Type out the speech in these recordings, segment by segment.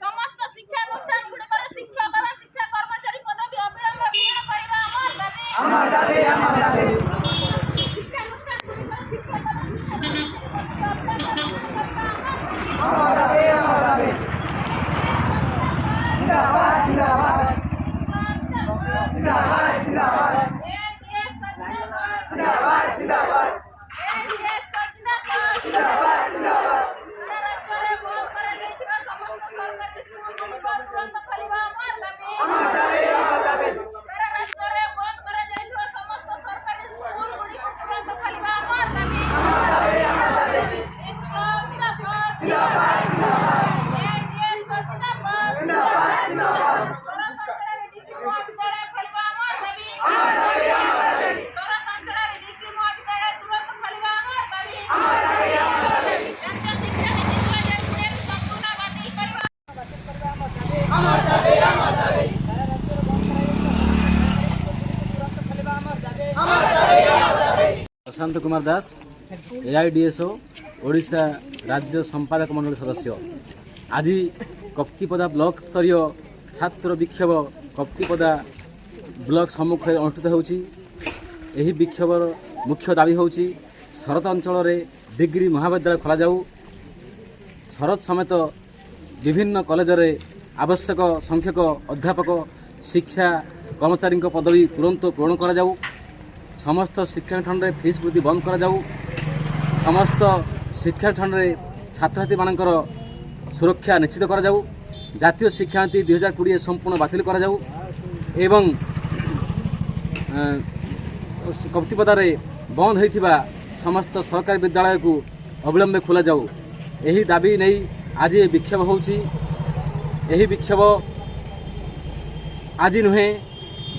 समस्त शिक्षानुष्ठान गुड़िकर शिक्षक और शिक्षा कर्मचारी पदवी अविलंब पूर्ण करबा हमर दाबी शिक्षानुष्ठान गुड़िकर शिक्षक और हमर दाबी जिंदाबाद जिंदाबाद जिंदाबाद जिंदाबाद जिंदाबाद जिंदाबाद प्रशांत कुमार दास एआईडीएसओ ओडिशा राज्य संपादक मंडल सदस्य। आज कप्तिपदा ब्लॉक स्तरीय छात्र विक्षोभ कप्तिपदा ब्लॉक सम्मुख में अनुष्ठित होउची। एही विक्षोभर मुख्य दाबी होउची शरत अंचल डिग्री महाविद्यालय खोल जाऊ, शरत समेत विभिन्न कॉलेज रे आवश्यक संख्यक अध्यापक शिक्षा कर्मचारी पदवी तुरंत पूरण करा जाऊ, समस्त शिक्षानुष्ठान रे फीस वृद्धि बंद करा जाऊ, समस्त शिक्षानुष्ठान रे छात्र छात्री मानकर सुरक्षा निश्चित करा जाऊ, जातीय शिक्षानीति 2020 संपूर्ण बातिल करा जाऊ एवं कप्तिपदा रे बंद होइथिबा समस्त सरकारी विद्यालय को अविलंबे खोला जाऊ। एही दाबी नहीं आज विक्षोभ होउची। एही विक्षोभ आज नुहे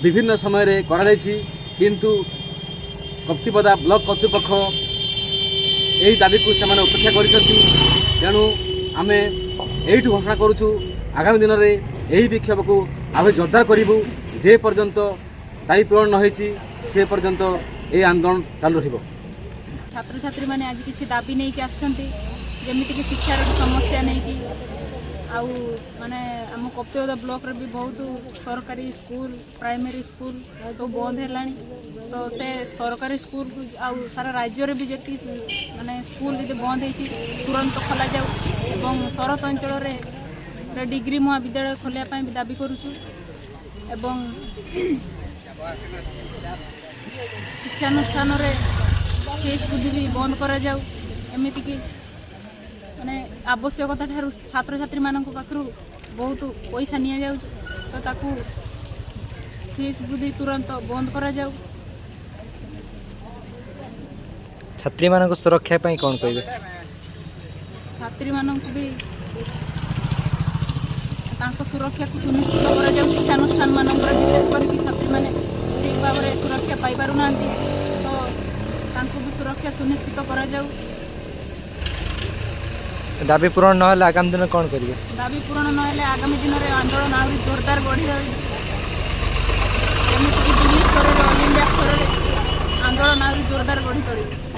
विभिन्न समय रे करा जायछि, किंतु कप्तिपदा ब्लॉक कर्तृपक्ष यही दाबी को से उपेक्षा कर तेणु आम यू घोषणा करुचु आगामी दिन में यही विक्षोभ को आगे जोरदार करूँ जे पर्यंत दाबी पूरण न से पर्यंत ये आंदोलन चालू रहिबो। छात्र छात्री मैंने आज किसी दाबी नहीं कि आसछंती जेमिति कि शिक्षार समस्या नहीं कि आउ माने आम कप्तिपदा ब्लॉक रे भी बहुत सरकारी स्कूल प्राइमरी स्कूल तो बंद है, तो से सरकारी स्कूल आउ सारा राज्य रे भी जेति माने स्कूल यदि बंद है तुरंत खोला जाऊ एवं शरत अंचल रे डिग्री महाविद्यालय खोलिया भी दाबी करुछु एवं शिक्षानुष्ठान रे फीस वृद्धि भी बंद करा जाऊ। एमिति कि माने आवश्यकता ठारू छात्र छात्री मानक पाखरु बहुत पैसा निया जाऊ, तो ताकू फीस वृद्धि तुरंत बंद करा जाऊ। छात्री मानक सुरक्षा पाई कौन कहबे? छात्री मानक भी तांको सुरक्षा को सुनिश्चित करा जाऊ। शिक्षानुष्ठान मानक विशेष करके छात्री माने ठीक भाव में सुरक्षा पाई पारु नांती, तो तांको भी सुरक्षा सुनिश्चित करा जाऊ। दाबी पूरण न होले आगामी दिन कौन करिए? दाबी पूरण न होले आगामी दिन में आंदोलन आहुरी जोरदार बढ़ी रही, दिल्ली स्तर ऑल इंडिया स्तर आंदोलन आहुरी जोरदार बढ़ी रही।